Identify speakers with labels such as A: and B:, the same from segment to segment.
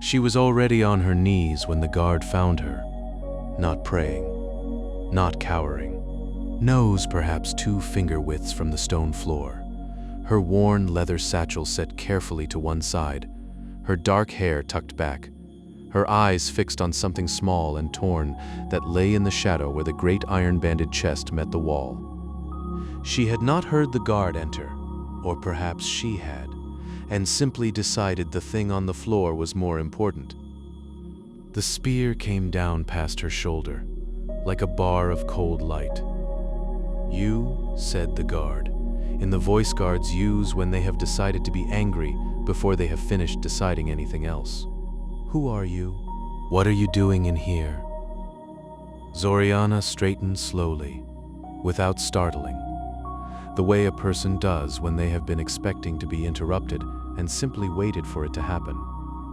A: She was already on her knees when the guard found her, not praying, not cowering, nose perhaps 2 finger widths from the stone floor, her worn leather satchel set carefully to one side, her dark hair tucked back, her eyes fixed on something small and torn that lay in the shadow where the great iron-banded chest met the wall. She had not heard the guard enter, or perhaps she had, and simply decided the thing on the floor was more important. The spear came down past her shoulder, like a bar of cold light. "You," said the guard, in the voice guards use when they have decided to be angry before they have finished deciding anything else. "Who are you? What are you doing in here?" Zoryana straightened slowly, without startling, the way a person does when they have been expecting to be interrupted and simply waited for it to happen.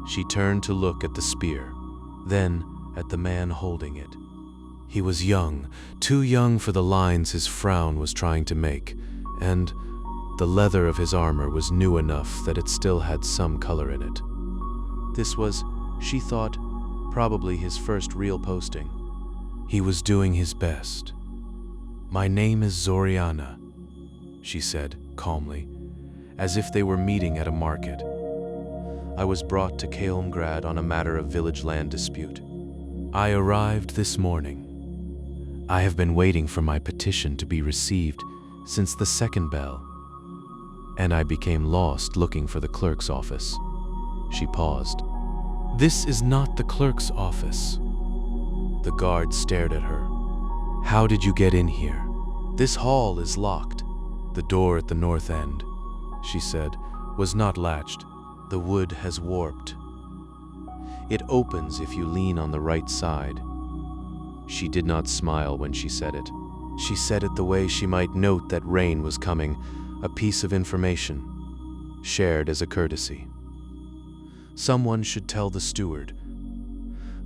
A: She turned to look at the spear, then at the man holding it. He was young, too young for the lines his frown was trying to make, and the leather of his armor was new enough that it still had some color in it. This was, she thought, probably his first real posting. He was doing his best. "My name is Zoryana," she said calmly, as if they were meeting at a market. "I was brought to Kaelmgrad on a matter of village land dispute. I arrived this morning. I have been waiting for my petition to be received since the second bell, and I became lost looking for the clerk's office." She paused. "This is not the clerk's office." The guard stared at her. "How did you get in here?" "This hall is locked. The door at the north end," she said, "was not latched. The wood has warped. It opens if you lean on the right side." She did not smile when she said it. She said it the way she might note that rain was coming, a piece of information, shared as a courtesy. Someone should tell the steward.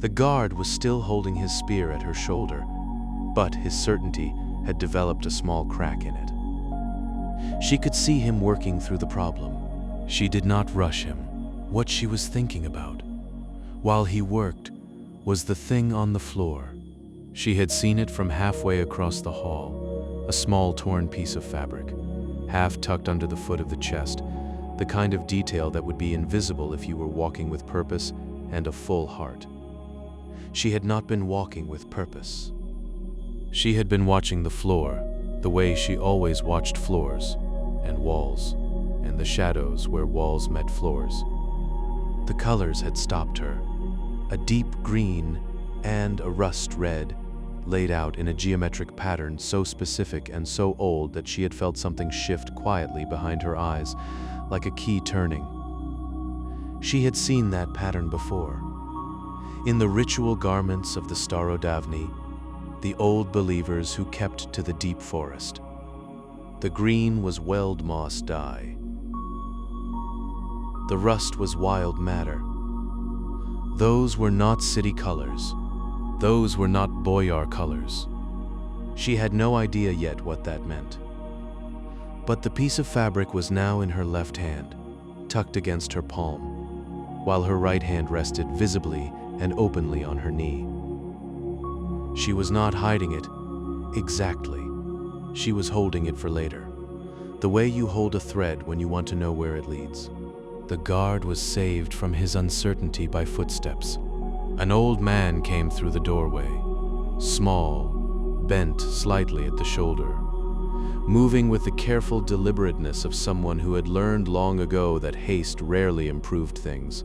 A: The guard was still holding his spear at her shoulder, but his certainty had developed a small crack in it. She could see him working through the problem. She did not rush him. What she was thinking about, while he worked, was the thing on the floor. She had seen it from halfway across the hall, a small torn piece of fabric, half tucked under the foot of the chest, the kind of detail that would be invisible if you were walking with purpose and a full heart. She had not been walking with purpose. She had been watching the floor, the way she always watched floors, and walls, and the shadows where walls met floors. The colors had stopped her, a deep green and a rust red, laid out in a geometric pattern so specific and so old that she had felt something shift quietly behind her eyes, like a key turning. She had seen that pattern before. In the ritual garments of the Starodavni, the old believers who kept to the deep forest. The green was weld moss dye. The rust was wild matter. Those were not city colors. Those were not boyar colors. She had no idea yet what that meant. But the piece of fabric was now in her left hand, tucked against her palm, while her right hand rested visibly and openly on her knee. She was not hiding it exactly. She was holding it for later, the way you hold a thread when you want to know where it leads. The guard was saved from his uncertainty by footsteps. An old man came through the doorway, small, bent slightly at the shoulder, moving with the careful deliberateness of someone who had learned long ago that haste rarely improved things.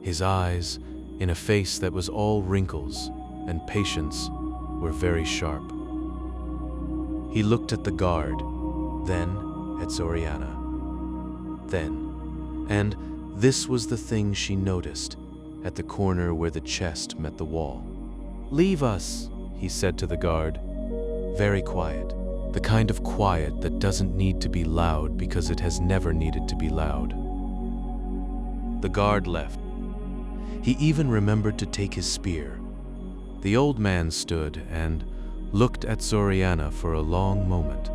A: His eyes, in a face that was all wrinkles and patience, were very sharp. He looked at the guard, then at Zoryana. And this was the thing she noticed, at the corner where the chest met the wall. "Leave us," he said to the guard. Very quiet, the kind of quiet that doesn't need to be loud because it has never needed to be loud. The guard left. He even remembered to take his spear. The old man stood and looked at Zoryana for a long moment.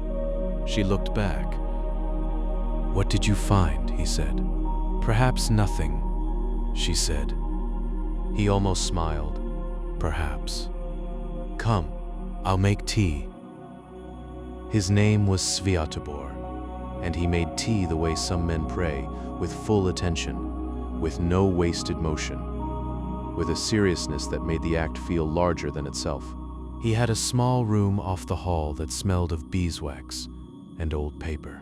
A: She looked back. "What did you find?" he said. "Perhaps nothing," she said. He almost smiled. Perhaps. Come, I'll make tea. His name was Sviatobor, and he made tea the way some men pray, with full attention, with no wasted motion, with a seriousness that made the act feel larger than itself. He had a small room off the hall that smelled of beeswax and old paper,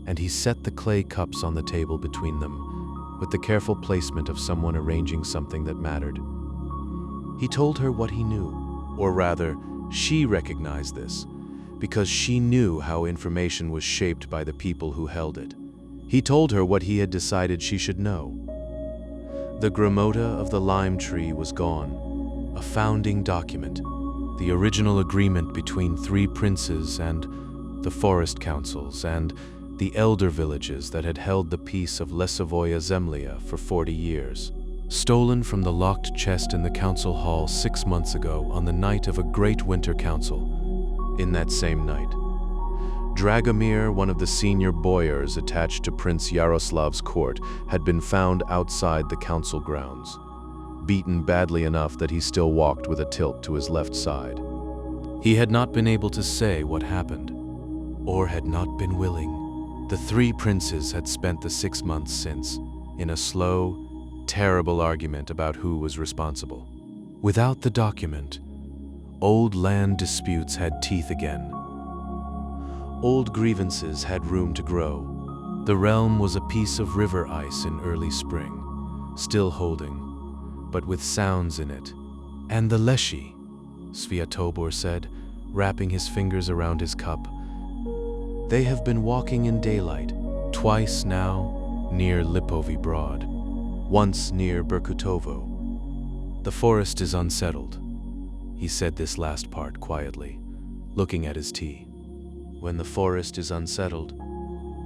A: and he set the clay cups on the table between them, with the careful placement of someone arranging something that mattered. He told her what he knew, or rather, she recognized this, because she knew how information was shaped by the people who held it. He told her what he had decided she should know. The Gramota of the lime tree was gone, a founding document, the original agreement between 3 princes and the forest councils and the elder villages that had held the peace of Lesovoya Zemlya for 40 years. Stolen from the locked chest in the council hall 6 months ago on the night of a great winter council. In that same night, Dragomir, one of the senior boyars attached to Prince Yaroslav's court, had been found outside the council grounds, beaten badly enough that he still walked with a tilt to his left side. He had not been able to say what happened, or had not been willing. The 3 princes had spent the 6 months since in a slow, terrible argument about who was responsible. Without the document, old land disputes had teeth again. Old grievances had room to grow. The realm was a piece of river ice in early spring, still holding, but with sounds in it. And the Leshy, Sviatobor said, wrapping his fingers around his cup. They have been walking in daylight, twice now near Lipovy Broad, once near Berkutovo. The forest is unsettled. He said this last part quietly, looking at his tea. When the forest is unsettled,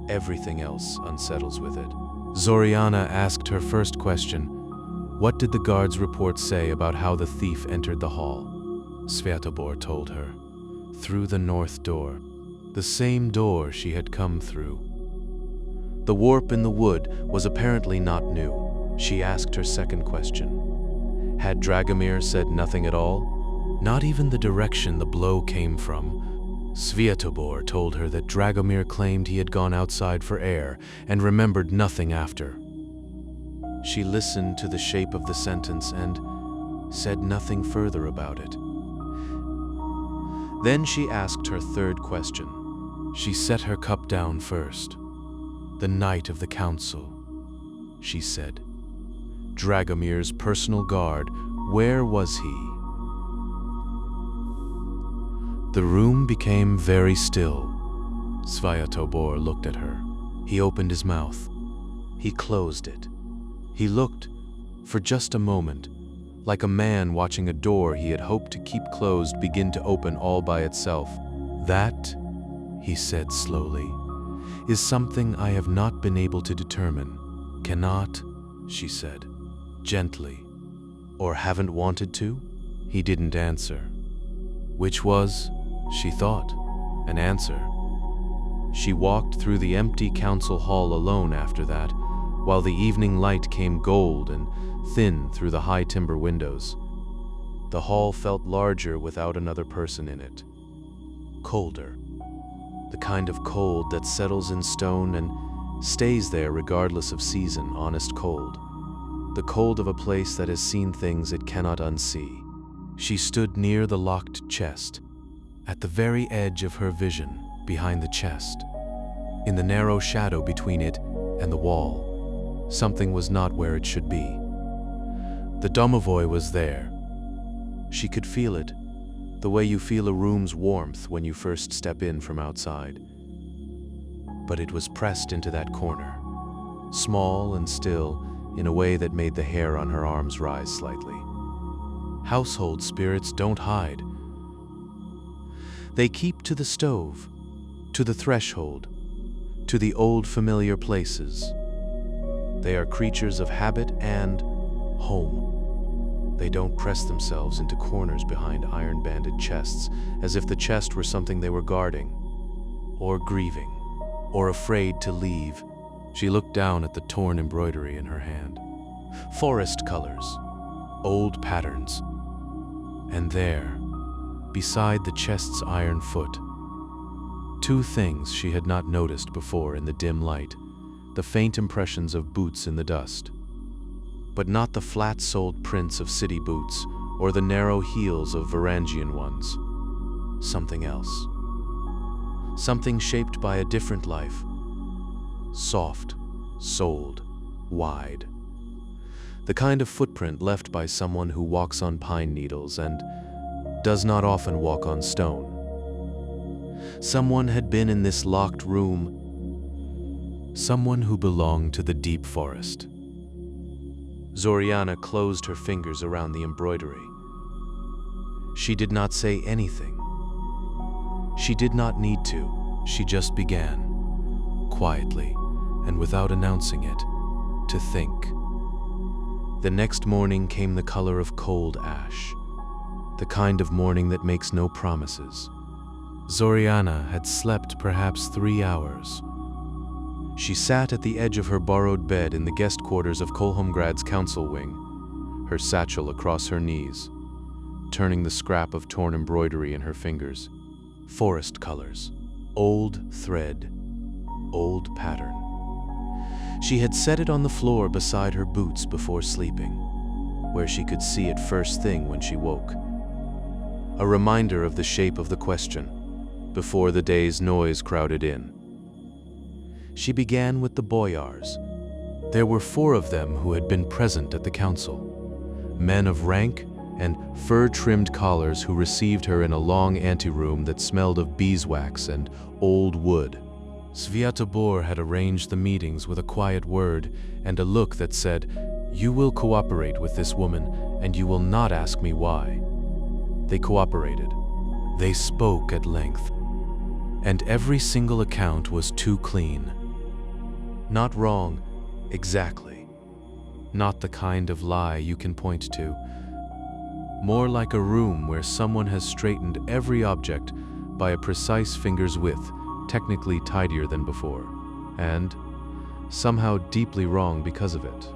A: everything else unsettles with it. Zoryana asked her first question. What did the guard's report say about how the thief entered the hall? Sviatobor told her. Through the north door. The same door she had come through. The warp in the wood was apparently not new. She asked her second question. Had Dragomir said nothing at all? Not even the direction the blow came from. Sviatobor told her that Dragomir claimed he had gone outside for air and remembered nothing after. She listened to the shape of the sentence and said nothing further about it. Then she asked her third question. She set her cup down first. The night of the council, she said. Dragomir's personal guard, where was he? The room became very still. Sviatobor looked at her. He opened his mouth. He closed it. He looked, for just a moment, like a man watching a door he had hoped to keep closed begin to open all by itself. That, he said slowly, is something I have not been able to determine. Cannot, she said, gently. Or haven't wanted to? He didn't answer. Which was, she thought, an answer. She walked through the empty council hall alone after that, while the evening light came gold and thin through the high timber windows. The hall felt larger without another person in it. Colder. The kind of cold that settles in stone and stays there regardless of season, honest cold. The cold of a place that has seen things it cannot unsee. She stood near the locked chest, at the very edge of her vision, behind the chest. In the narrow shadow between it and the wall, something was not where it should be. The domovoi was there. She could feel it, the way you feel a room's warmth when you first step in from outside. But it was pressed into that corner, small and still, in a way that made the hair on her arms rise slightly. Household spirits don't hide. They keep to the stove, to the threshold, to the old familiar places. They are creatures of habit and home. They don't press themselves into corners behind iron-banded chests as if the chest were something they were guarding, or grieving, or afraid to leave. She looked down at the torn embroidery in her hand. Forest colors. old patterns. And there, beside the chest's iron foot, two things she had not noticed before in the dim light, the faint impressions of boots in the dust. But not the flat-soled prints of city boots or the narrow heels of Varangian ones. Something else. Something shaped by a different life. Soft, soled, wide. The kind of footprint left by someone who walks on pine needles and does not often walk on stone. Someone had been in this locked room. Someone who belonged to the deep forest. Zoryana closed her fingers around the embroidery. She did not say anything. She did not need to. She just began, quietly and without announcing it, to think. The next morning came the color of cold ash, the kind of morning that makes no promises. Zoryana had slept perhaps 3 hours. She sat at the edge of her borrowed bed in the guest quarters of Kolhomgrad's council wing, her satchel across her knees, turning the scrap of torn embroidery in her fingers. Forest colors, old thread, old pattern. She had set it on the floor beside her boots before sleeping, where she could see it first thing when she woke. A reminder of the shape of the question, before the day's noise crowded in. She began with the boyars. There were 4 of them who had been present at the council, men of rank and fur-trimmed collars who received her in a long anteroom that smelled of beeswax and old wood. Svyatobor had arranged the meetings with a quiet word and a look that said, "You will cooperate with this woman, and you will not ask me why." They cooperated. They spoke at length. And every single account was too clean. Not wrong, exactly. Not the kind of lie you can point to. More like a room where someone has straightened every object by a precise finger's width, technically tidier than before, and somehow deeply wrong because of it.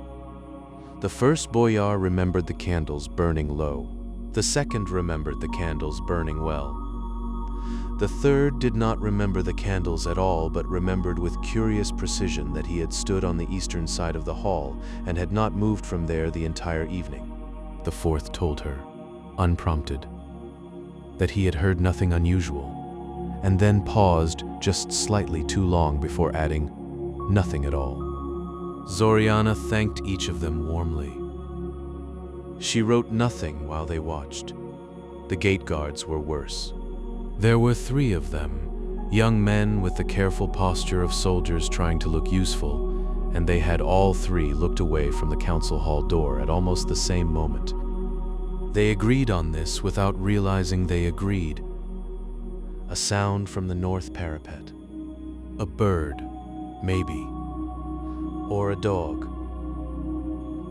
A: The first boyar remembered the candles burning low. The second remembered the candles burning well. The third did not remember the candles at all, but remembered with curious precision that he had stood on the eastern side of the hall and had not moved from there the entire evening. The fourth told her, unprompted, that he had heard nothing unusual, and then paused just slightly too long before adding, nothing at all. Zoryana thanked each of them warmly. She wrote nothing while they watched. The gate guards were worse. There were 3 of them, young men with the careful posture of soldiers trying to look useful, and they had all 3 looked away from the council hall door at almost the same moment. They agreed on this without realizing they agreed. A sound from the north parapet. A bird, maybe. Or a dog.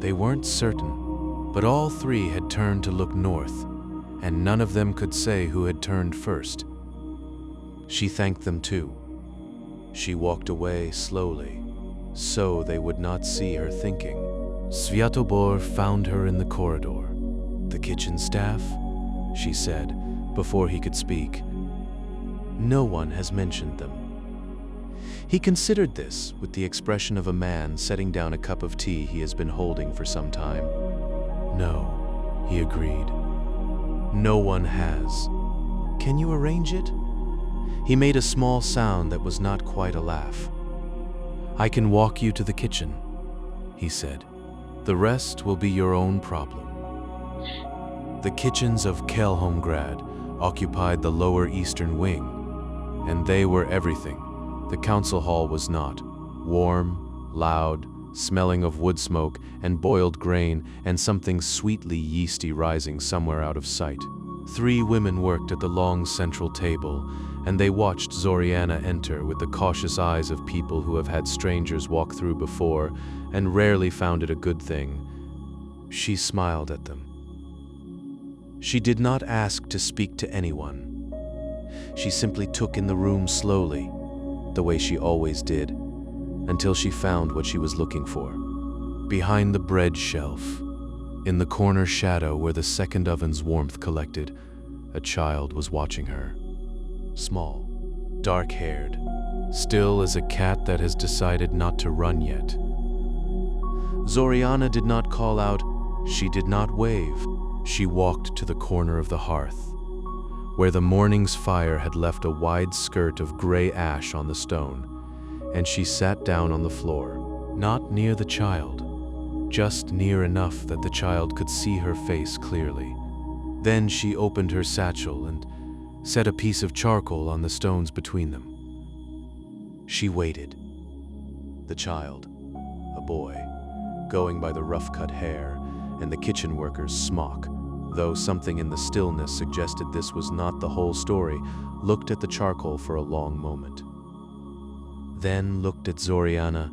A: They weren't certain, but all 3 had turned to look north, and none of them could say who had turned first. She thanked them too. She walked away slowly, so they would not see her thinking. Svyatobor found her in the corridor. "The kitchen staff?" she said, before he could speak. "No one has mentioned them." He considered this with the expression of a man setting down a cup of tea he has been holding for some time. "No," he agreed. "No one has. Can you arrange it?" He made a small sound that was not quite a laugh. "I can walk you to the kitchen," he said. "The rest will be your own problem." The kitchens of Kolhomgrad occupied the lower eastern wing, and they were everything. The council hall was not. Warm, loud, smelling of wood smoke and boiled grain and something sweetly yeasty rising somewhere out of sight. 3 women worked at the long central table, and they watched Zoryana enter with the cautious eyes of people who have had strangers walk through before and rarely found it a good thing. She smiled at them. She did not ask to speak to anyone. She simply took in the room slowly, the way she always did, until she found what she was looking for. Behind the bread shelf, In the corner shadow where the second oven's warmth collected, a child was watching her. Small, dark-haired, still as a cat that has decided not to run yet. Zoryana did not call out, she did not wave. She walked to the corner of the hearth, where the morning's fire had left a wide skirt of gray ash on the stone, and she sat down on the floor, not near the child, just near enough that the child could see her face clearly. Then she opened her satchel and set a piece of charcoal on the stones between them. She waited. The child, a boy, going by the rough-cut hair and the kitchen worker's smock, though something in the stillness suggested this was not the whole story, looked at the charcoal for a long moment. Then looked at Zoryana.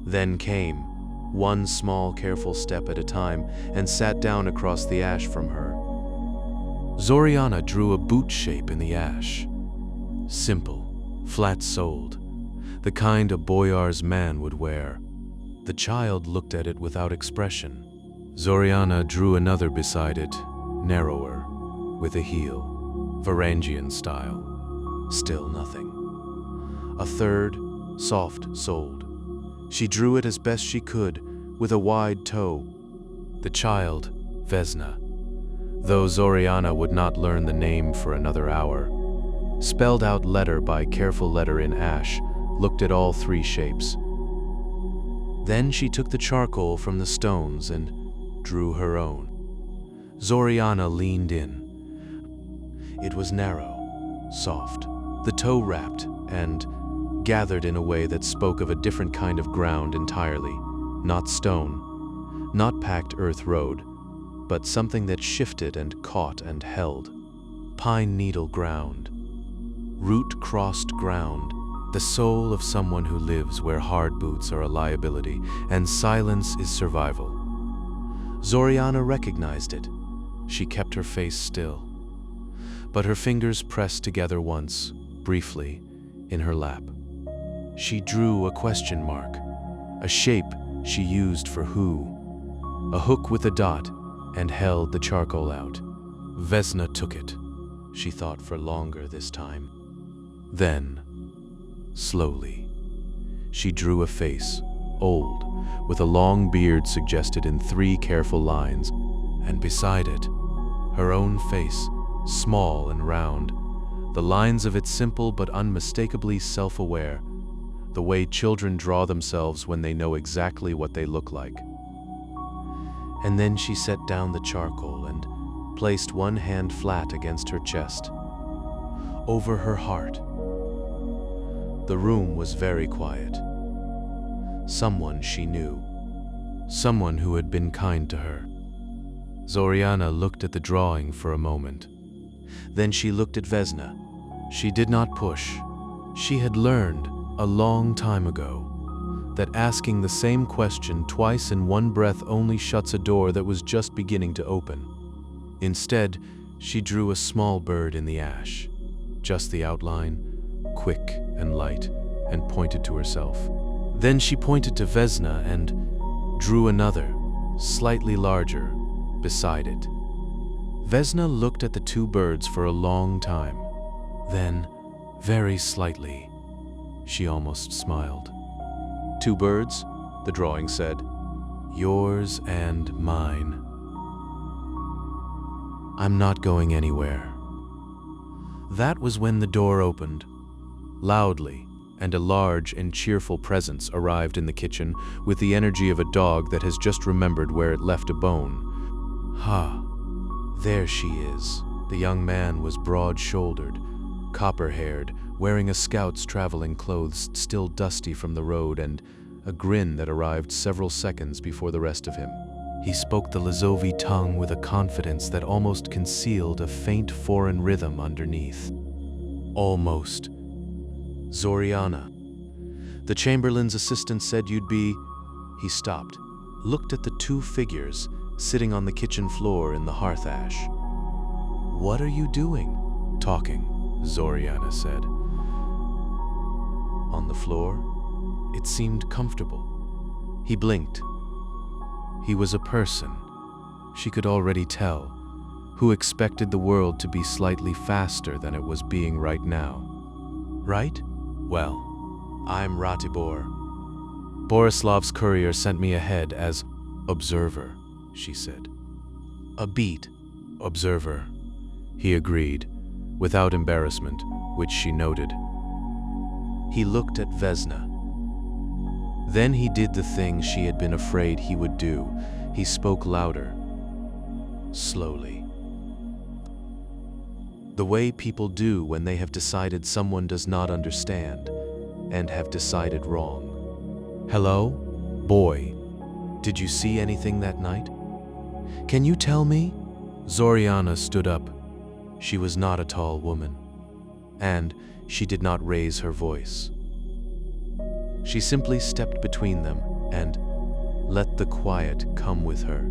A: Then came, one small careful step at a time, and sat down across the ash from her. Zoryana drew a boot shape in the ash. Simple, flat-soled, the kind a boyar's man would wear. The child looked at it without expression. Zoryana drew another beside it, narrower, with a heel, Varangian style. Still nothing. A third, soft-soled. She drew it as best she could, with a wide toe. The child, Vesna, though Zoryana would not learn the name for another hour, spelled out letter by careful letter in ash, looked at all three shapes. Then she took the charcoal from the stones and drew her own. Zoryana leaned in. It was narrow, soft, the toe wrapped, and gathered in a way that spoke of a different kind of ground entirely, not stone, not packed earth road, but something that shifted and caught and held. Pine needle ground, root-crossed ground, the soul of someone who lives where hard boots are a liability and silence is survival. Zoryana recognized it. She kept her face still, but her fingers pressed together once, briefly, in her lap. She drew a question mark, a shape she used for who, a hook with a dot, and held the charcoal out. Vesna took it. She thought for longer this time. Then, slowly, she drew a face, old, with a long beard suggested in 3 careful lines, and beside it, her own face, small and round, the lines of it simple but unmistakably self-aware, the way children draw themselves when they know exactly what they look like. And then she set down the charcoal and placed one hand flat against her chest, over her heart. The room was very quiet. Someone she knew, someone who had been kind to her. Zoryana looked at the drawing for a moment. Then she looked at Vesna. She did not push. She had learned, a long time ago, that asking the same question twice in one breath only shuts a door that was just beginning to open. Instead, she drew a small bird in the ash, just the outline, quick and light, and pointed to herself. Then she pointed to Vesna and drew another, slightly larger, beside it. Vesna looked at the 2 birds for a long time. Then, very slightly, she almost smiled. 2 birds, the drawing said. Yours and mine. I'm not going anywhere. That was when the door opened, loudly, and a large and cheerful presence arrived in the kitchen with the energy of a dog that has just remembered where it left a bone. Ha! There she is. The young man was broad-shouldered, copper-haired, wearing a scout's traveling clothes still dusty from the road and a grin that arrived several seconds before the rest of him. He spoke the Lesovoya tongue with a confidence that almost concealed a faint foreign rhythm underneath. Almost. Zoryana. The chamberlain's assistant said you'd be... He stopped, looked at the 2 figures sitting on the kitchen floor in the hearth ash. What are you doing? Talking, Zoryana said. On the floor, it seemed comfortable. He blinked. He was a person, she could already tell, who expected the world to be slightly faster than it was being right now. Right? Well, I'm Ratibor. Borislav's courier sent me ahead as observer, she said. A beat, observer, he agreed, without embarrassment, which she noted. He looked at Vesna. Then he did the thing she had been afraid he would do. He spoke louder, slowly. The way people do when they have decided someone does not understand and have decided wrong. Hello, boy. Did you see anything that night? Can you tell me? Zoryana stood up. She was not a tall woman, and she did not raise her voice. She simply stepped between them and let the quiet come with her,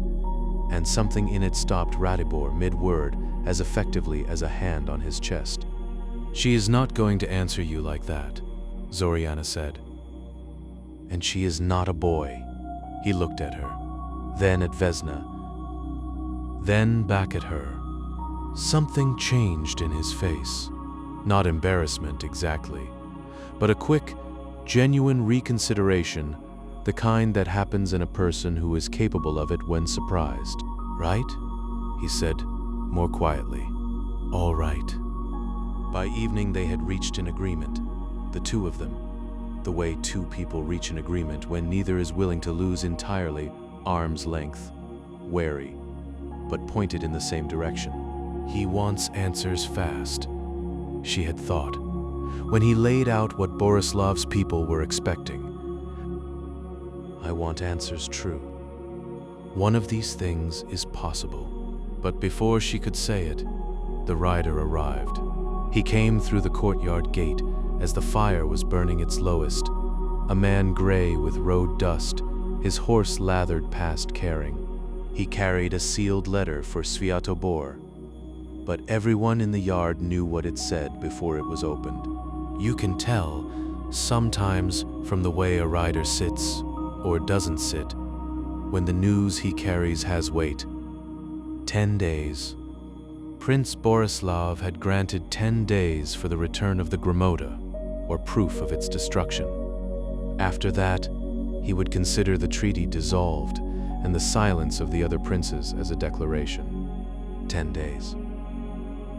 A: and something in it stopped Ratibor mid-word as effectively as a hand on his chest. She is not going to answer you like that, Zoryana said. And she is not a boy. He looked at her, then at Vesna, then back at her. Something changed in his face. Not embarrassment exactly, but a quick, genuine reconsideration, the kind that happens in a person who is capable of it when surprised. Right? He said, more quietly. All right. By evening they had reached an agreement, the two of them, the way two people reach an agreement when neither is willing to lose entirely, arm's length, wary, but pointed in the same direction. He wants answers fast, she had thought, when he laid out what Borislav's people were expecting. I want answers true. One of these things is possible. But before she could say it, the rider arrived. He came through the courtyard gate as the fire was burning its lowest, a man gray with road dust, his horse lathered past caring. He carried a sealed letter for Sviatobor, but everyone in the yard knew what it said before it was opened. You can tell, sometimes, from the way a rider sits, or doesn't sit, when the news he carries has weight. 10 days. Prince Borislav had granted 10 days for the return of the Gramota, or proof of its destruction. After that, he would consider the treaty dissolved and the silence of the other princes as a declaration. 10 days.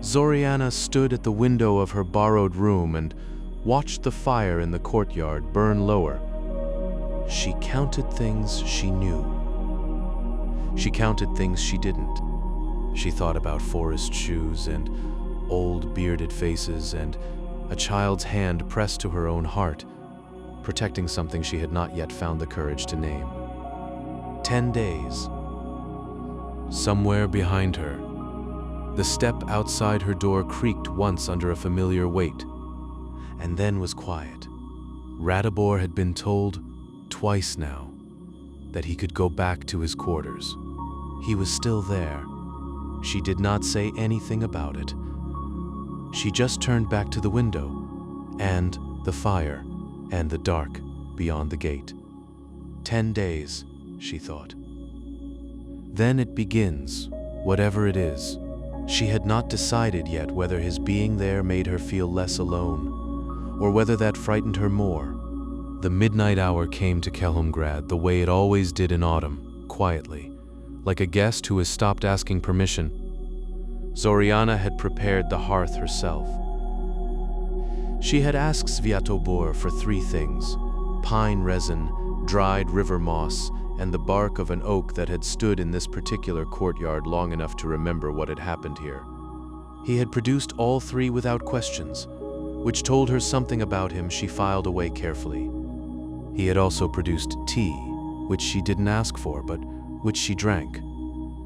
A: Zoryana stood at the window of her borrowed room and watched the fire in the courtyard burn lower. She counted things she knew. She counted things she didn't. She thought about forest shoes and old bearded faces and a child's hand pressed to her own heart, protecting something she had not yet found the courage to name. 10 days. Somewhere behind her, the step outside her door creaked once under a familiar weight, and then was quiet. Ratibor had been told twice now that he could go back to his quarters. He was still there. She did not say anything about it. She just turned back to the window, and the fire, and the dark beyond the gate. 10 days, she thought. Then it begins, whatever it is. She had not decided yet whether his being there made her feel less alone, or whether that frightened her more. The midnight hour came to Kelhumgrad the way it always did in autumn, quietly, like a guest who has stopped asking permission. Zoryana had prepared the hearth herself. She had asked Sviatobor for 3 things: pine resin, dried river moss, and the bark of an oak that had stood in this particular courtyard long enough to remember what had happened here. He had produced all 3 without questions, which told her something about him she filed away carefully. He had also produced tea, which she didn't ask for, but which she drank,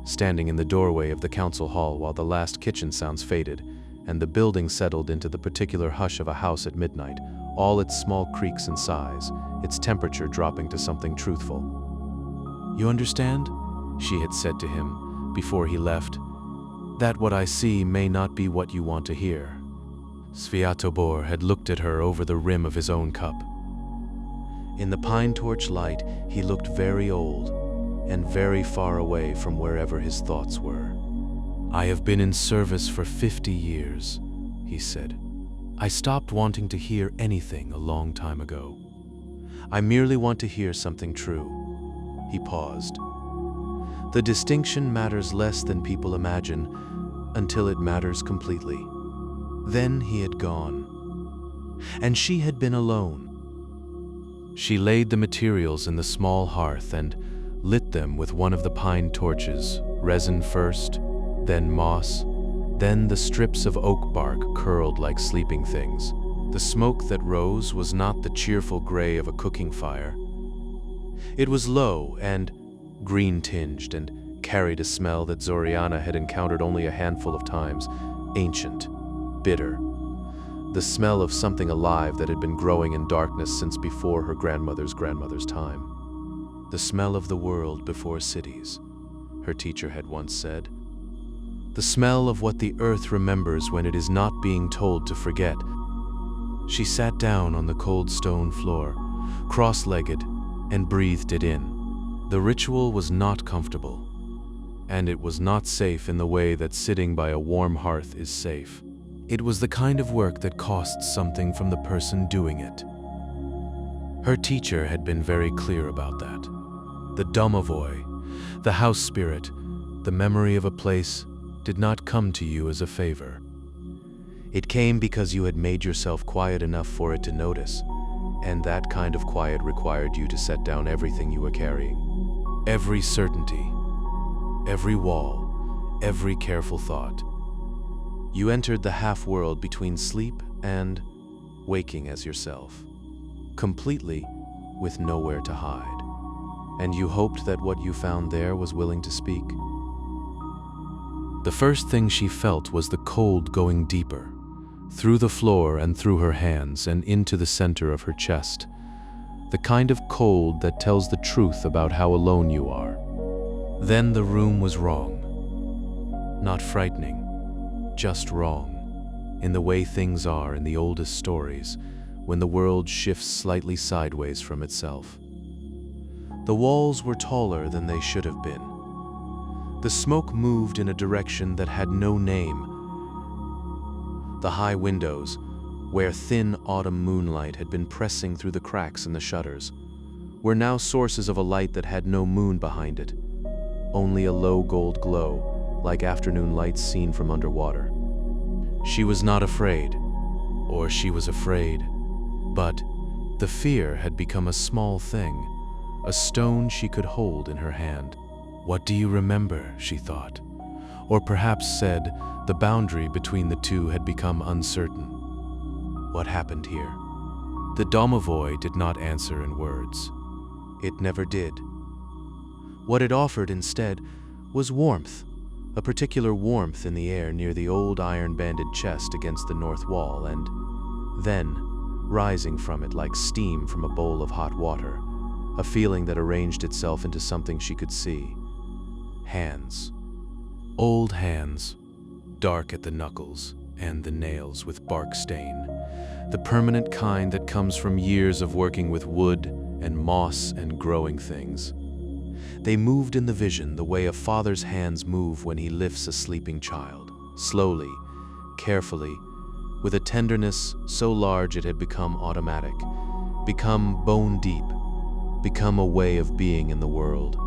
A: standing in the doorway of the council hall while the last kitchen sounds faded, and the building settled into the particular hush of a house at midnight, all its small creaks and sighs, its temperature dropping to something truthful. You understand? She had said to him before he left, that what I see may not be what you want to hear. Sviatobor had looked at her over the rim of his own cup. In the pine torch light, he looked very old, and very far away from wherever his thoughts were. "I have been in service for 50 years, he said. "I stopped wanting to hear anything a long time ago. I merely want to hear something true." He paused. "The distinction matters less than people imagine, until it matters completely." Then he had gone. And she had been alone. She laid the materials in the small hearth and lit them with one of the pine torches, resin first, then moss, then the strips of oak bark curled like sleeping things. The smoke that rose was not the cheerful gray of a cooking fire. It was low and green-tinged and carried a smell that Zoryana had encountered only a handful of times, ancient, bitter. The smell of something alive that had been growing in darkness since before her grandmother's time. The smell of the world before cities, her teacher had once said. The smell of what the earth remembers when it is not being told to forget. She sat down on the cold stone floor, cross-legged, and breathed it in. The ritual was not comfortable, and it was not safe in the way that sitting by a warm hearth is safe. It was the kind of work that costs something from the person doing it. Her teacher had been very clear about that. The domovoi, the house spirit, the memory of a place, did not come to you as a favor. It came because you had made yourself quiet enough for it to notice, and that kind of quiet required you to set down everything you were carrying. Every certainty, every wall, every careful thought. You entered the half-world between sleep and waking as yourself, completely with nowhere to hide, and you hoped that what you found there was willing to speak. The first thing she felt was the cold going deeper, through the floor and through her hands and into the center of her chest, the kind of cold that tells the truth about how alone you are. Then the room was wrong. Not frightening, just wrong, in the way things are in the oldest stories, when the world shifts slightly sideways from itself. The walls were taller than they should have been. The smoke moved in a direction that had no name. The high windows, where thin autumn moonlight had been pressing through the cracks in the shutters, were now sources of a light that had no moon behind it, only a low gold glow, like afternoon lights seen from underwater. She was not afraid, or she was afraid, but the fear had become a small thing, a stone she could hold in her hand. "What do you remember?" she thought, or perhaps said the boundary between the two had become uncertain. What happened here? The domovoi did not answer in words. It never did. What it offered instead was warmth, a particular warmth in the air near the old iron-banded chest against the north wall, and then, rising from it like steam from a bowl of hot water, a feeling that arranged itself into something she could see. Hands. Old hands, dark at the knuckles and the nails with bark stain, the permanent kind that comes from years of working with wood and moss and growing things. They moved in the vision the way a father's hands move when he lifts a sleeping child, slowly, carefully, with a tenderness so large it had become automatic, become bone deep, become a way of being in the world.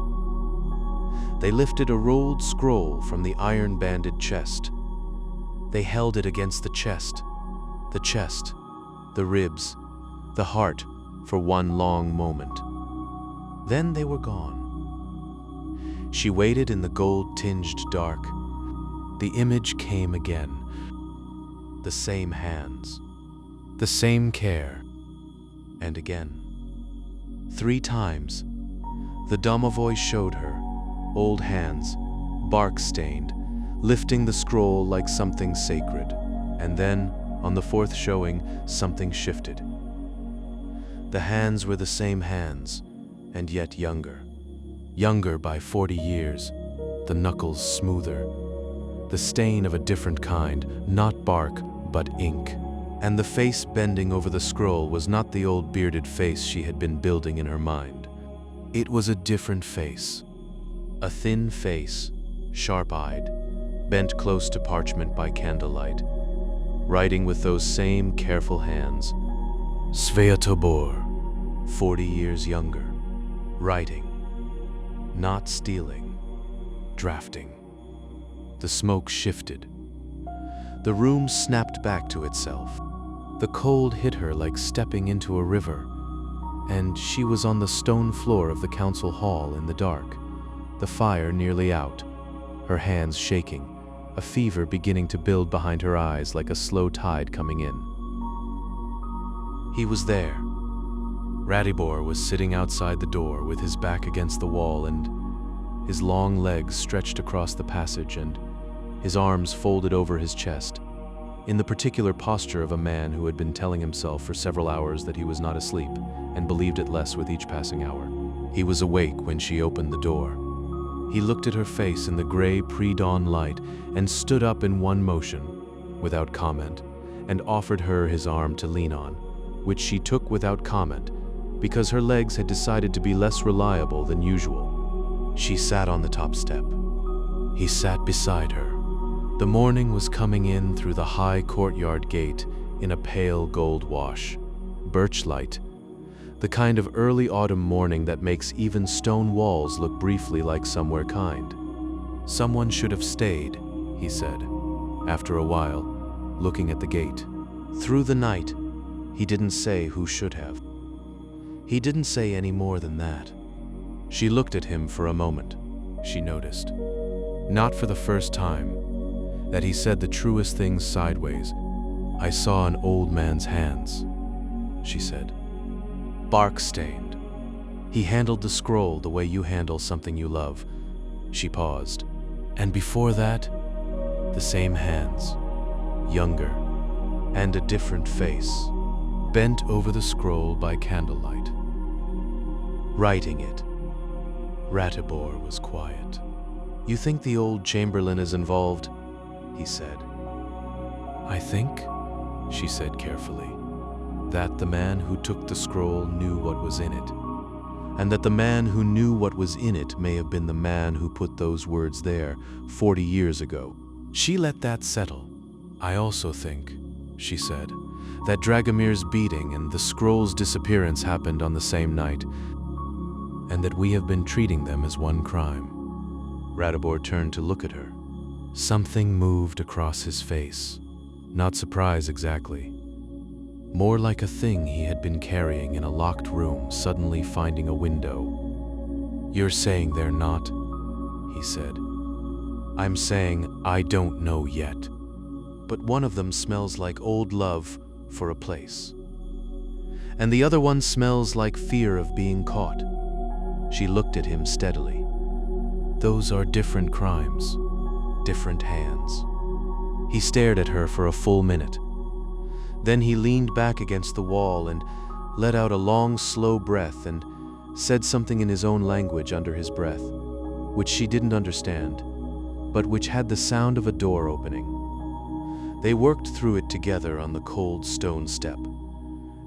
A: They lifted a rolled scroll from the iron-banded chest. They held it against the chest, the ribs, the heart for one long moment. Then they were gone. She waited in the gold-tinged dark. The image came again. The same hands, the same care, and again. 3 times, the domovoi showed her, old hands, bark-stained, lifting the scroll like something sacred, and then, on the 4th showing, something shifted. The hands were the same hands, and yet younger. Younger by 40 years, the knuckles smoother, the stain of a different kind, not bark, but ink. And the face bending over the scroll was not the old bearded face she had been building in her mind. It was a different face, A thin face, sharp-eyed, bent close to parchment by candlelight, writing with those same careful hands. Svyatobor, 40 years younger, writing, not stealing, drafting. The smoke shifted. The room snapped back to itself. The cold hit her like stepping into a river, and she was on the stone floor of the council hall in the dark, the fire nearly out, her hands shaking, a fever beginning to build behind her eyes like a slow tide coming in. He was there. Ratibor was sitting outside the door with his back against the wall and his long legs stretched across the passage and his arms folded over his chest, in the particular posture of a man who had been telling himself for several hours that he was not asleep and believed it less with each passing hour. He was awake when she opened the door. He looked at her face in the gray pre-dawn light and stood up in one motion, without comment, and offered her his arm to lean on, which she took without comment, because her legs had decided to be less reliable than usual. She sat on the top step. He sat beside her. The morning was coming in through the high courtyard gate in a pale gold wash, birch light, the kind of early autumn morning that makes even stone walls look briefly like somewhere kind. Someone should have stayed, he said, after a while, looking at the gate. Through the night, he didn't say who should have. He didn't say any more than that. She looked at him for a moment, she noticed. Not for the first time, that he said the truest things sideways. I saw an old man's hands, she said. Bark-stained. He handled the scroll the way you handle something you love. She paused. And before that, the same hands, younger, and a different face, bent over the scroll by candlelight. Writing it. Ratibor was quiet. You think the old chamberlain is involved? He said. I think, she said carefully, that the man who took the scroll knew what was in it, and that the man who knew what was in it may have been the man who put those words there 40 years ago. She let that settle. I also think, she said, that Dragomir's beating and the scroll's disappearance happened on the same night, and that we have been treating them as one crime. Ratibor turned to look at her. Something moved across his face. Not surprise exactly. More like a thing he had been carrying in a locked room suddenly finding a window. You're saying they're not, he said. I'm saying I don't know yet. But one of them smells like old love for a place. And the other one smells like fear of being caught. She looked at him steadily. Those are different crimes. Different hands. He stared at her for a full minute. Then he leaned back against the wall and let out a long, slow breath and said something in his own language under his breath, which she didn't understand, but which had the sound of a door opening. They worked through it together on the cold stone step.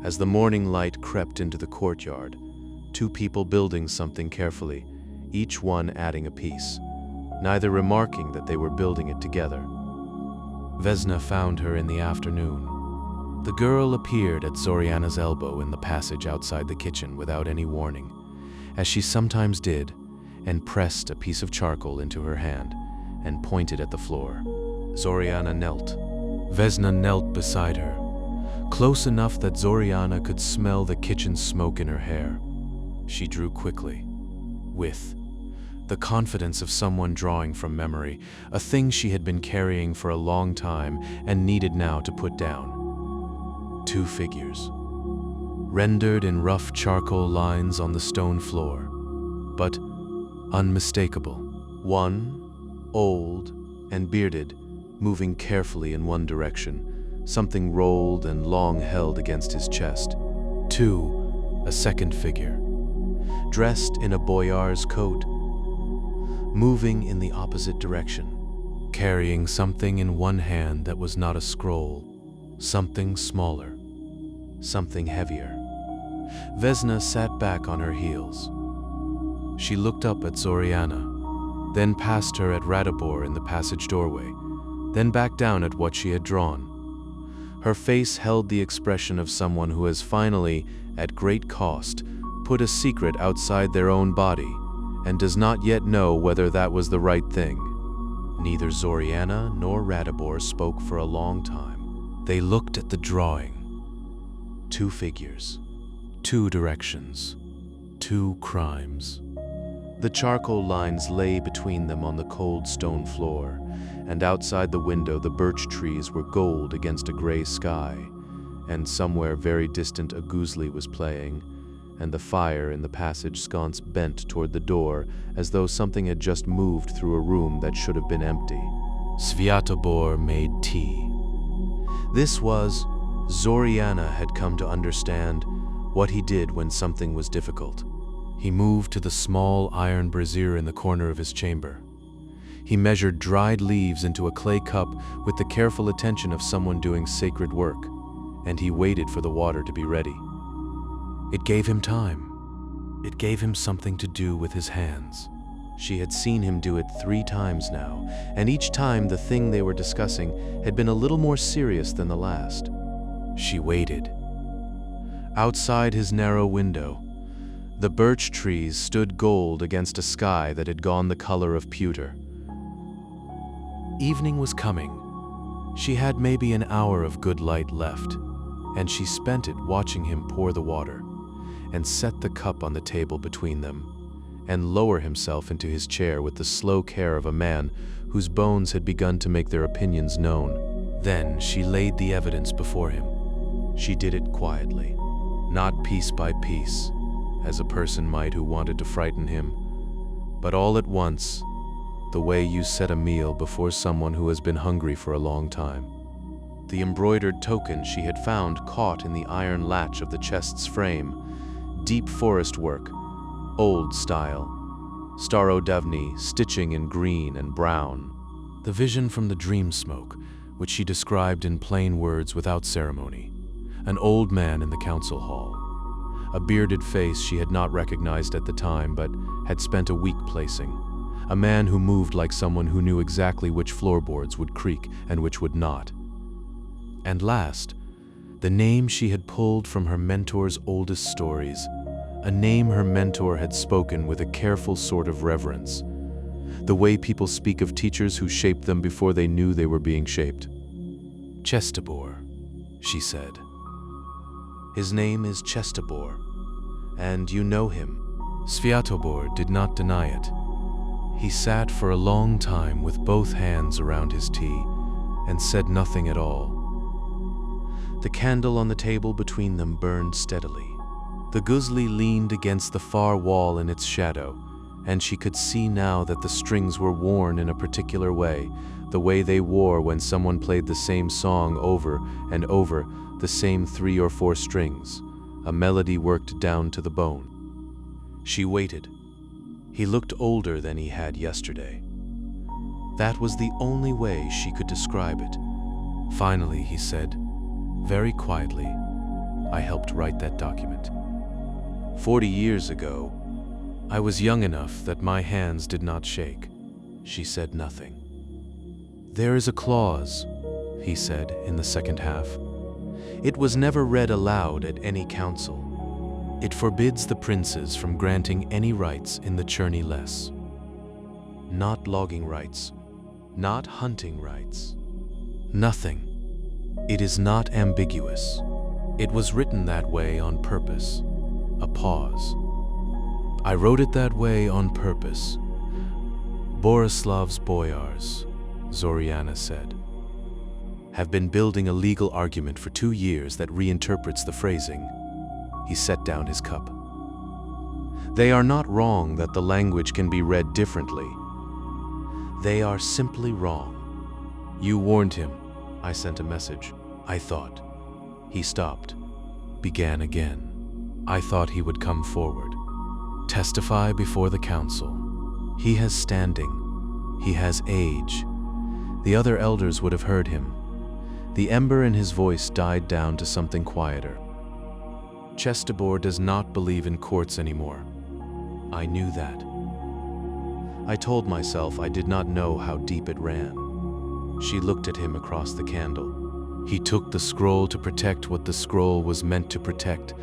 A: As the morning light crept into the courtyard, two people building something carefully, each one adding a piece, neither remarking that they were building it together. Vesna found her in the afternoon. The girl appeared at Zoryana's elbow in the passage outside the kitchen without any warning, as she sometimes did, and pressed a piece of charcoal into her hand and pointed at the floor. Zoryana knelt. Vesna knelt beside her, close enough that Zoryana could smell the kitchen smoke in her hair. She drew quickly, with the confidence of someone drawing from memory, a thing she had been carrying for a long time and needed now to put down. Two figures, rendered in rough charcoal lines on the stone floor, but unmistakable. One, old and bearded, moving carefully in one direction, something rolled and long held against his chest. Two, a second figure, dressed in a boyar's coat, moving in the opposite direction, carrying something in one hand that was not a scroll, something smaller, something heavier. Vesna sat back on her heels. She looked up at Zoryana, then past her at Radibor in the passage doorway, then back down at what she had drawn. Her face held the expression of someone who has finally, at great cost, put a secret outside their own body and does not yet know whether that was the right thing. Neither Zoryana nor Radibor spoke for a long time. They looked at the drawing. 2 figures, 2 directions, 2 crimes. The charcoal lines lay between them on the cold stone floor, and outside the window the birch trees were gold against a gray sky, and somewhere very distant a guzli was playing, and the fire in the passage sconce bent toward the door as though something had just moved through a room that should have been empty. Sviatobor made tea. This was, Zoryana had come to understand, what he did when something was difficult. He moved to the small iron brazier in the corner of his chamber. He measured dried leaves into a clay cup with the careful attention of someone doing sacred work, and he waited for the water to be ready. It gave him time. It gave him something to do with his hands. She had seen him do it 3 times now, and each time the thing they were discussing had been a little more serious than the last. She waited. Outside his narrow window, the birch trees stood gold against a sky that had gone the color of pewter. Evening was coming. She had maybe an hour of good light left, and she spent it watching him pour the water, and set the cup on the table between them, and lower himself into his chair with the slow care of a man whose bones had begun to make their opinions known. Then she laid the evidence before him. She did it quietly, not piece by piece, as a person might who wanted to frighten him, but all at once, the way you set a meal before someone who has been hungry for a long time. The embroidered token she had found caught in the iron latch of the chest's frame, deep forest work, old style, starodavny stitching in green and brown. The vision from the dream smoke, which she described in plain words without ceremony. An old man in the council hall. A bearded face she had not recognized at the time, but had spent a week placing. A man who moved like someone who knew exactly which floorboards would creak and which would not. And last, the name she had pulled from her mentor's oldest stories, a name her mentor had spoken with a careful sort of reverence, the way people speak of teachers who shaped them before they knew they were being shaped. Chestibor, she said. His name is Chestibor, and you know him. Sviatobor did not deny it. He sat for a long time with both hands around his tea and said nothing at all. The candle on the table between them burned steadily. The guzli leaned against the far wall in its shadow, and she could see now that the strings were worn in a particular way, the way they wore when someone played the same song over and over, the same 3 or 4 strings, a melody worked down to the bone. She waited. He looked older than he had yesterday. That was the only way she could describe it. Finally, he said, very quietly, I helped write that document. 40 years ago, I was young enough that my hands did not shake. She said nothing. There is a clause, he said in the second half. It was never read aloud at any council. It forbids the princes from granting any rights in the Cherny Les. Not logging rights, not hunting rights. Nothing. It is not ambiguous. It was written that way on purpose. A pause. I wrote it that way on purpose. Borislav's boyars, Zoryana said, have been building a legal argument for 2 years that reinterprets the phrasing. He set down his cup. They are not wrong that the language can be read differently. They are simply wrong. You warned him. I sent a message. I thought. He stopped. Began again. I thought he would come forward. Testify before the council. He has standing. He has age. The other elders would have heard him. The ember in his voice died down to something quieter. Chestibor does not believe in courts anymore. I knew that. I told myself I did not know how deep it ran. She looked at him across the candle. He took the scroll to protect what the scroll was meant to protect,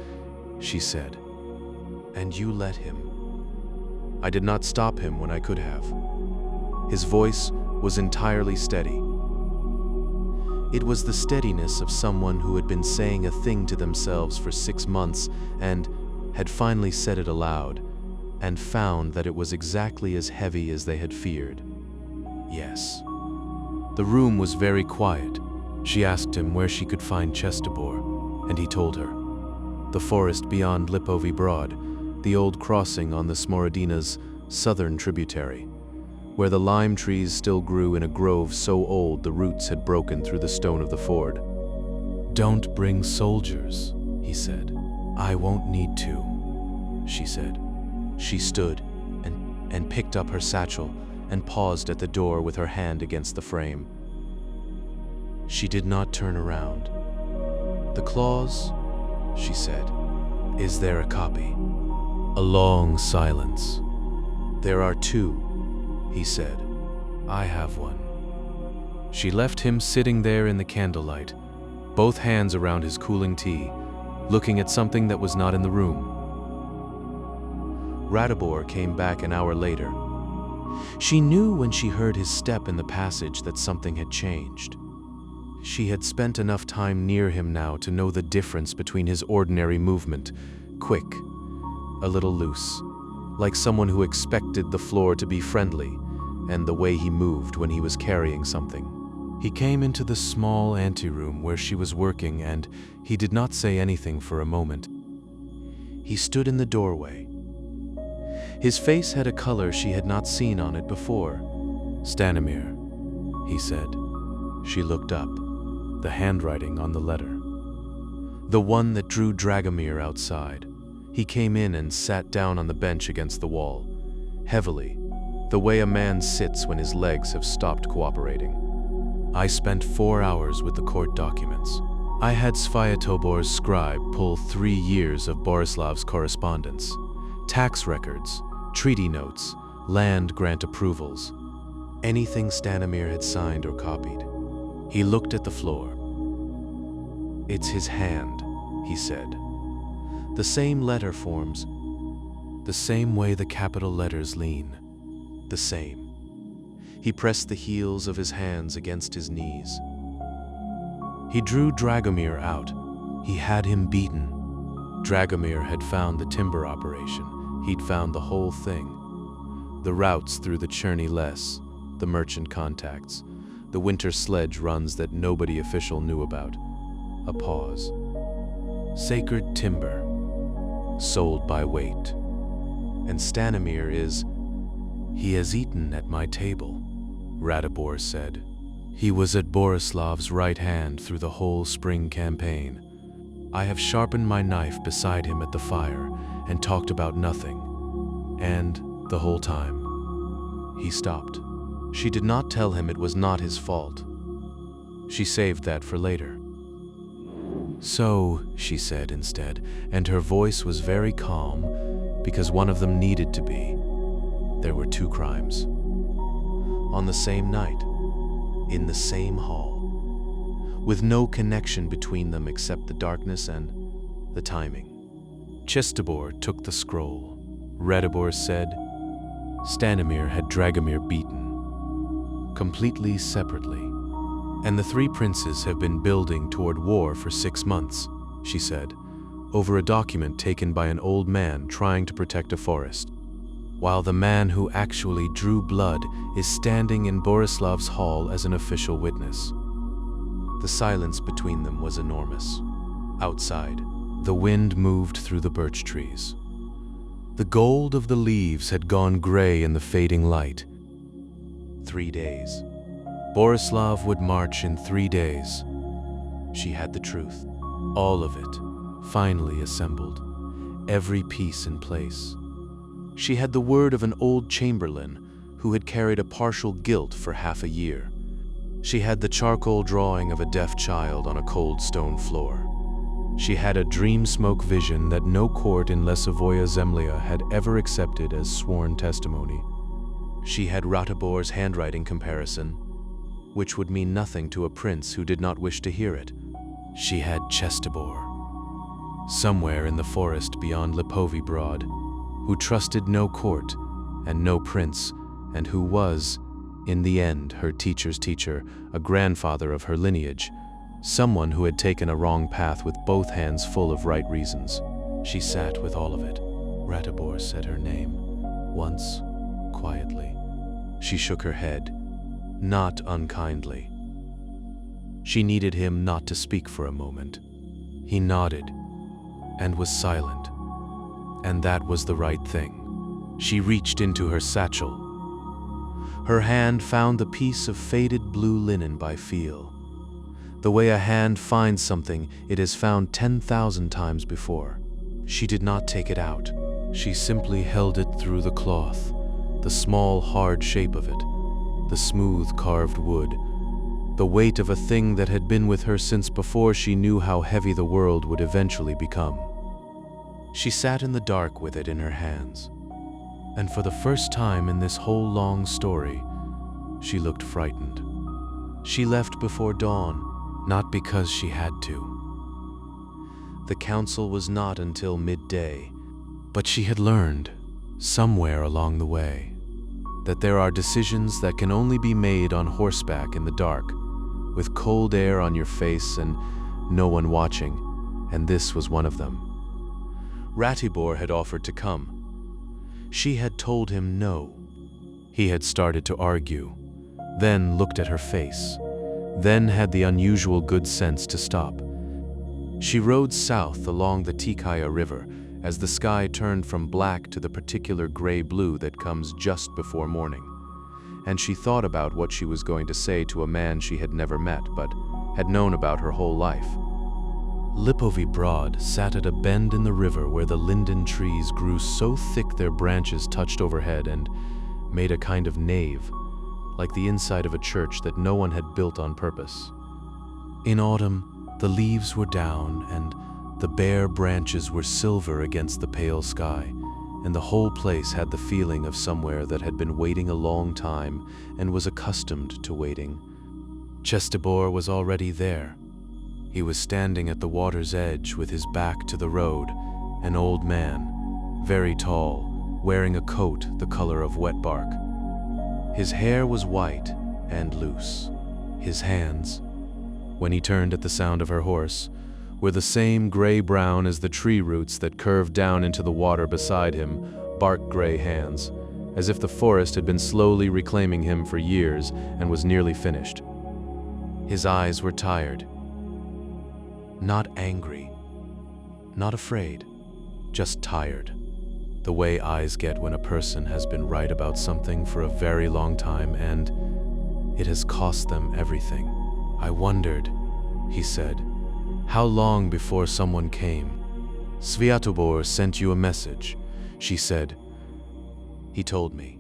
A: she said. And you let him. I did not stop him when I could have. His voice was entirely steady. It was the steadiness of someone who had been saying a thing to themselves for 6 months and had finally said it aloud, and found that it was exactly as heavy as they had feared. Yes. The room was very quiet. She asked him where she could find Chestibor, and he told her. The forest beyond Lipovy Broad, the old crossing on the Smorodina's southern tributary, where the lime trees still grew in a grove so old the roots had broken through the stone of the ford. Don't bring soldiers, he said. I won't need to, she said. She stood and picked up her satchel and paused at the door with her hand against the frame. She did not turn around. The clause, she said. Is there a copy? A long silence. There are 2, he said. I have one. She left him sitting there in the candlelight, both hands around his cooling tea, looking at something that was not in the room. Radibor came back an hour later. She knew when she heard his step in the passage that something had changed. She had spent enough time near him now to know the difference between his ordinary movement, quick, a little loose, like someone who expected the floor to be friendly, and the way he moved when he was carrying something. He came into the small anteroom where she was working, and he did not say anything for a moment. He stood in the doorway. His face had a color she had not seen on it before. Stanimir, he said. She looked up, the handwriting on the letter. The one that drew Dragomir outside. He came in and sat down on the bench against the wall, heavily, the way a man sits when his legs have stopped cooperating. I spent 4 hours with the court documents. I had Sviatobor's scribe pull 3 years of Borislav's correspondence, tax records, treaty notes, land grant approvals, anything Stanimir had signed or copied. He looked at the floor. It's his hand, he said. The same letter forms, the same way the capital letters lean, the same. He pressed the heels of his hands against his knees. He drew Dragomir out. He had him beaten. Dragomir had found the timber operation. He'd found the whole thing. The routes through the Cherny Les, the merchant contacts, the winter sledge runs that nobody official knew about. A pause. Sacred timber, sold by weight. And Stanimir is, he has eaten at my table, Radibor said. He was at Borislav's right hand through the whole spring campaign. I have sharpened my knife beside him at the fire and talked about nothing. And the whole time. He stopped. She did not tell him it was not his fault. She saved that for later. So, she said instead, and her voice was very calm because one of them needed to be. There were 2 crimes. On the same night, in the same hall, with no connection between them except the darkness and the timing. Chestibor took the scroll. Radibor said, Stanimir had Dragomir beaten, completely separately. And the 3 princes have been building toward war for 6 months, she said, over a document taken by an old man trying to protect a forest, while the man who actually drew blood is standing in Borislav's hall as an official witness. The silence between them was enormous. Outside, the wind moved through the birch trees. The gold of the leaves had gone gray in the fading light. 3 days. Borislav would march in 3 days. She had the truth, all of it, finally assembled, every piece in place. She had the word of an old chamberlain who had carried a partial guilt for half a year. She had the charcoal drawing of a deaf child on a cold stone floor. She had a dream smoke vision that no court in Lesovoya Zemlya had ever accepted as sworn testimony. She had Ratibor's handwriting comparison, which would mean nothing to a prince who did not wish to hear it. She had Chestibor, somewhere in the forest beyond Lipovi Broad, who trusted no court and no prince, and who was, in the end, her teacher's teacher, a grandfather of her lineage, someone who had taken a wrong path with both hands full of right reasons. She sat with all of it. Ratibor said her name, once, quietly. She shook her head, not unkindly. She needed him not to speak for a moment. He nodded and was silent, and that was the right thing. She reached into her satchel. Her hand found the piece of faded blue linen by feel. The way a hand finds something it has found 10,000 times before. She did not take it out. She simply held it through the cloth, the small, hard shape of it, the smooth, carved wood, the weight of a thing that had been with her since before she knew how heavy the world would eventually become. She sat in the dark with it in her hands, and for the first time in this whole long story, she looked frightened. She left before dawn, not because she had to. The council was not until midday, but she had learned, somewhere along the way, that there are decisions that can only be made on horseback in the dark, with cold air on your face and no one watching, and this was one of them. Ratibor had offered to come. She had told him no. He had started to argue, then looked at her face, then had the unusual good sense to stop. She rode south along the Tikaya River as the sky turned from black to the particular gray-blue that comes just before morning, and she thought about what she was going to say to a man she had never met but had known about her whole life. Lipovi Broad sat at a bend in the river where the linden trees grew so thick their branches touched overhead and made a kind of nave, like the inside of a church that no one had built on purpose. In autumn, the leaves were down and the bare branches were silver against the pale sky, and the whole place had the feeling of somewhere that had been waiting a long time and was accustomed to waiting. Chestibor was already there. He was standing at the water's edge with his back to the road, an old man, very tall, wearing a coat the color of wet bark. His hair was white and loose. His hands, when he turned at the sound of her horse, were the same gray-brown as the tree roots that curved down into the water beside him, bark-gray hands, as if the forest had been slowly reclaiming him for years and was nearly finished. His eyes were tired. Not angry, not afraid, just tired. The way eyes get when a person has been right about something for a very long time and it has cost them everything. I wondered, he said, how long before someone came. Sviatobor sent you a message, she said. He told me.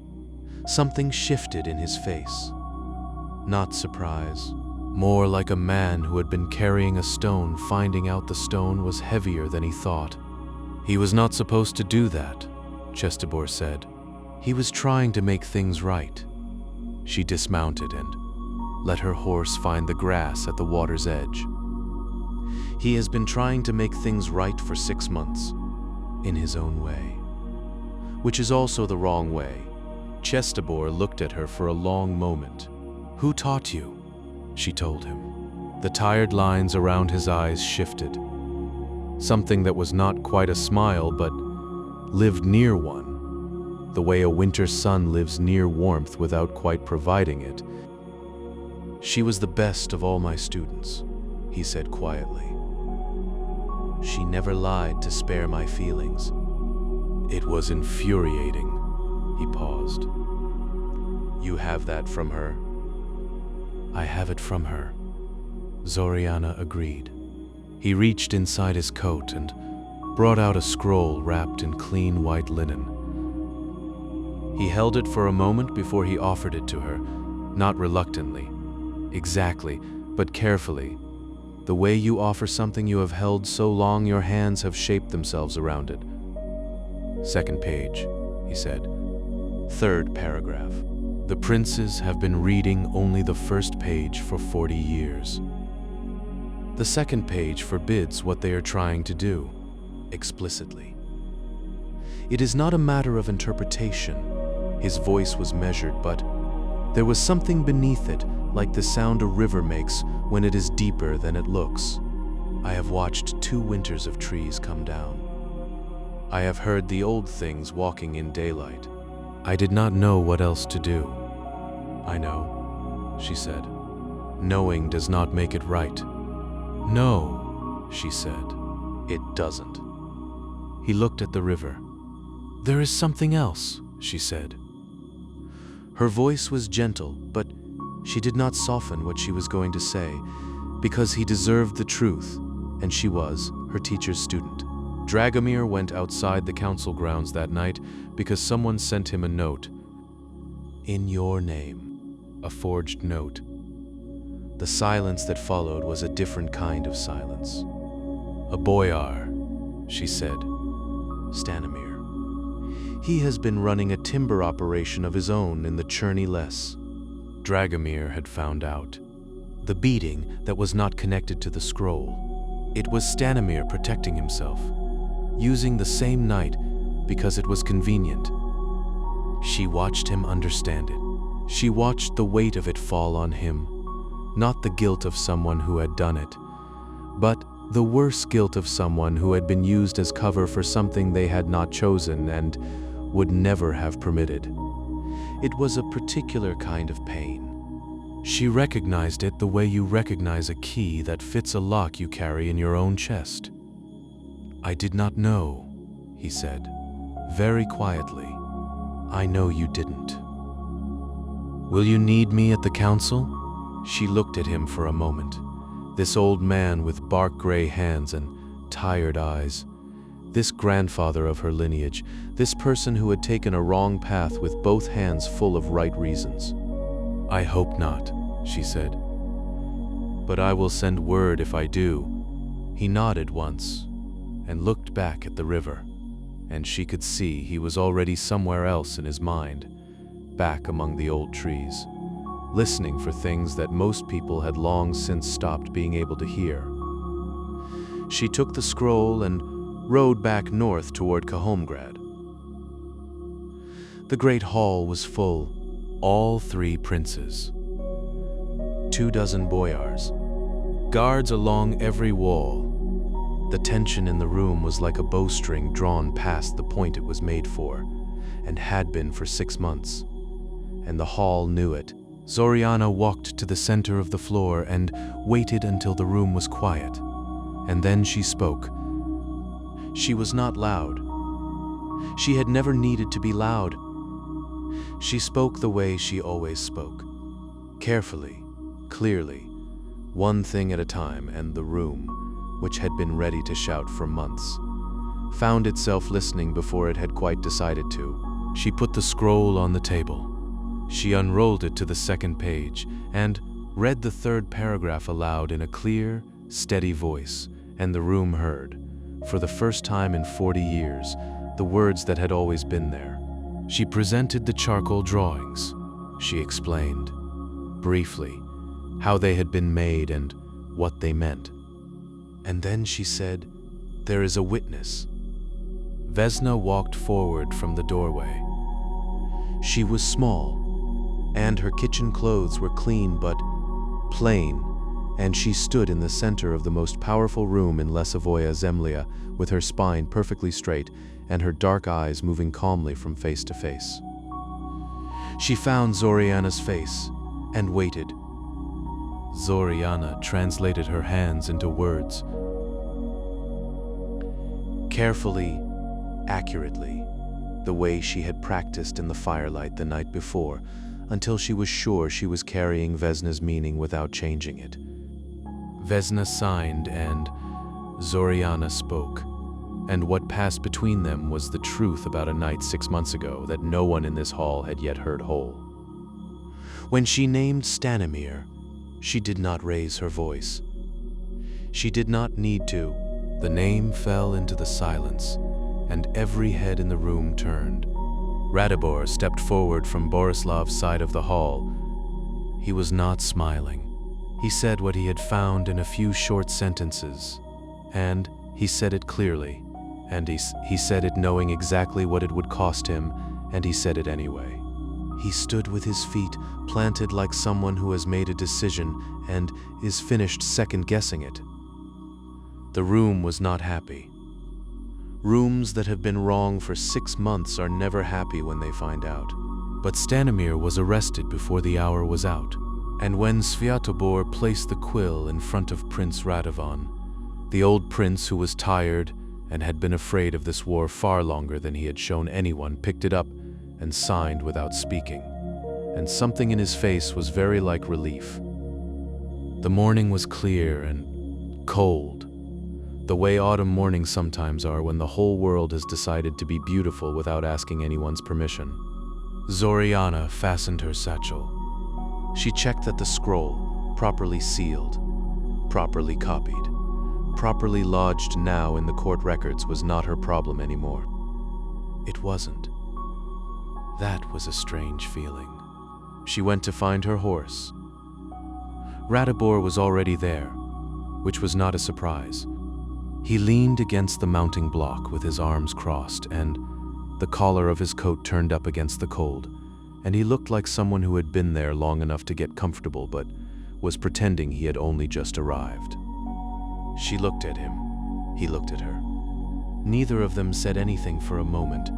A: Something shifted in his face. Not surprise. More like a man who had been carrying a stone, finding out the stone was heavier than he thought. He was not supposed to do that, Chestibor said. He was trying to make things right. She dismounted and let her horse find the grass at the water's edge. He has been trying to make things right for 6 months, in his own way. Which is also the wrong way. Chestibor looked at her for a long moment. Who taught you? She told him. The tired lines around his eyes shifted. Something that was not quite a smile, but lived near one, the way a winter sun lives near warmth without quite providing it. She was the best of all my students, he said quietly. She never lied to spare my feelings. It was infuriating. He paused. You have that from her? I have it from her, Zoryana agreed. He reached inside his coat and brought out a scroll wrapped in clean white linen. He held it for a moment before he offered it to her, not reluctantly, exactly, but carefully, the way you offer something you have held so long your hands have shaped themselves around it. Second page, he said. Third paragraph. The princes have been reading only the first page for 40 years. The second page forbids what they are trying to do, explicitly. It is not a matter of interpretation. His voice was measured, but there was something beneath it, like the sound a river makes when it is deeper than it looks. I have watched 2 winters of trees come down. I have heard the old things walking in daylight. I did not know what else to do. I know, she said. Knowing does not make it right. No, she said. It doesn't. He looked at the river. There is something else, she said. Her voice was gentle, but she did not soften what she was going to say, because he deserved the truth, and she was her teacher's student. Dragomir went outside the council grounds that night because someone sent him a note. In your name, a forged note. The silence that followed was a different kind of silence. A boyar, she said. Stanimir. He has been running a timber operation of his own in the Cherny Les. Dragomir had found out. The beating that was not connected to the scroll. It was Stanimir protecting himself, using the same night because it was convenient. She watched him understand it. She watched the weight of it fall on him, not the guilt of someone who had done it, but the worse guilt of someone who had been used as cover for something they had not chosen and would never have permitted. It was a particular kind of pain. She recognized it the way you recognize a key that fits a lock you carry in your own chest. I did not know, he said, very quietly. I know you didn't. Will you need me at the council? She looked at him for a moment. This old man with bark gray hands and tired eyes. This grandfather of her lineage, this person who had taken a wrong path with both hands full of right reasons. I hope not, she said. But I will send word if I do. He nodded once and looked back at the river, and she could see he was already somewhere else in his mind, back among the old trees, listening for things that most people had long since stopped being able to hear. She took the scroll and rode back north toward Kahomgrad. The great hall was full, all 3 princes. 24 boyars, guards along every wall. The tension in the room was like a bowstring drawn past the point it was made for, and had been for 6 months. And the hall knew it. Zoryana walked to the center of the floor and waited until the room was quiet. And then she spoke. She was not loud. She had never needed to be loud. She spoke the way she always spoke. Carefully, clearly, one thing at a time, and the room, which had been ready to shout for months, found itself listening before it had quite decided to. She put the scroll on the table. She unrolled it to the 2nd page and read the 3rd paragraph aloud in a clear, steady voice, and the room heard, for the first time in 40 years, the words that had always been there. She presented the charcoal drawings. She explained, briefly, how they had been made and what they meant. And then she said, "There is a witness." Vesna walked forward from the doorway. She was small, and her kitchen clothes were clean but plain, and she stood in the center of the most powerful room in Lesovoya Zemlya, with her spine perfectly straight and her dark eyes moving calmly from face to face. She found Zoryana's face and waited. Zoryana translated her hands into words. Carefully, accurately, the way she had practiced in the firelight the night before, until she was sure she was carrying Vesna's meaning without changing it. Vesna signed and Zoryana spoke, and what passed between them was the truth about a night 6 months ago that no one in this hall had yet heard whole. When she named Stanimir, she did not raise her voice. She did not need to. The name fell into the silence, and every head in the room turned. Radibor stepped forward from Borislav's side of the hall. He was not smiling. He said what he had found in a few short sentences, and he said it clearly, and he said it knowing exactly what it would cost him, and he said it anyway. He stood with his feet planted like someone who has made a decision and is finished second-guessing it. The room was not happy. Rooms that have been wrong for 6 months are never happy when they find out. But Stanimir was arrested before the hour was out, and when Sviatobor placed the quill in front of Prince Radovan, the old prince who was tired and had been afraid of this war far longer than he had shown anyone picked it up and signed without speaking, and something in his face was very like relief. The morning was clear and cold, the way autumn mornings sometimes are when the whole world has decided to be beautiful without asking anyone's permission. Zoryana fastened her satchel. She checked that the scroll, properly sealed, properly copied, properly lodged now in the court records, was not her problem anymore. It wasn't. That was a strange feeling. She went to find her horse. Radibor was already there, which was not a surprise. He leaned against the mounting block with his arms crossed and the collar of his coat turned up against the cold, and he looked like someone who had been there long enough to get comfortable but was pretending he had only just arrived. She looked at him. He looked at her. Neither of them said anything for a moment.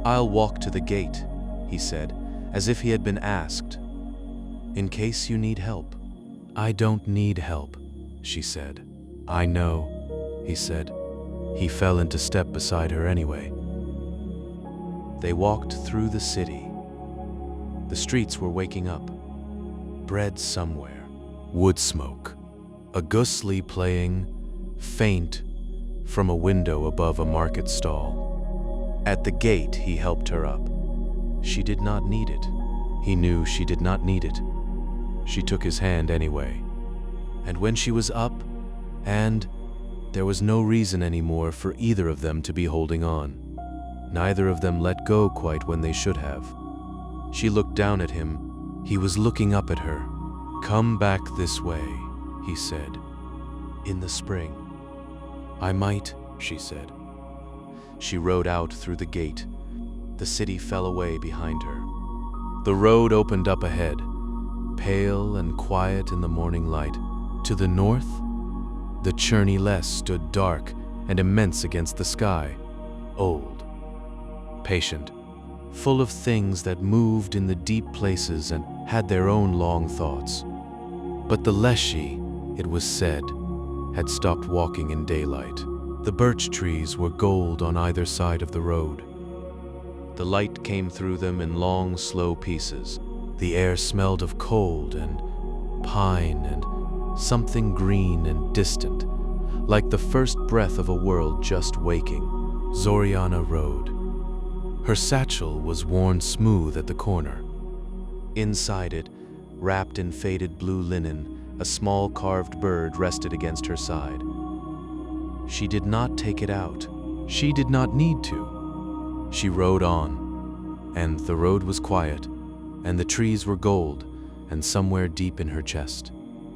A: "I'll walk to the gate," he said, as if he had been asked, "in case you need help." "I don't need help," she said. "I know," he said. He fell into step beside her anyway. They walked through the city. The streets were waking up. Bread somewhere. Wood smoke. A gusli playing, faint, from a window above a market stall. At the gate, he helped her up. She did not need it. He knew she did not need it. She took his hand anyway. And when she was up, and there was no reason anymore for either of them to be holding on. Neither of them let go quite when they should have. She looked down at him. He was looking up at her. "Come back this way," he said. "In the spring." "I might," she said. She rode out through the gate. The city fell away behind her. The road opened up ahead, pale and quiet in the morning light. To the north, the Cherny Les stood dark and immense against the sky, old, patient, full of things that moved in the deep places and had their own long thoughts. But the Leshy, it was said, had stopped walking in daylight. The birch trees were gold on either side of the road. The light came through them in long, slow pieces. The air smelled of cold and pine and something green and distant, like the first breath of a world just waking. Zoryana rode. Her satchel was worn smooth at the corner. Inside it, wrapped in faded blue linen, a small carved bird rested against her side. She did not take it out. She did not need to. She rode on, and the road was quiet, and the trees were gold, and somewhere deep in her chest,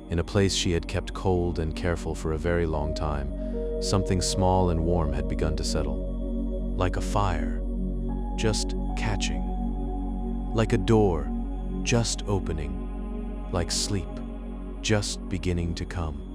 A: in a place she had kept cold and careful for a very long time, something small and warm had begun to settle. Like a fire, just catching. Like a door, just opening. Like sleep, just beginning to come.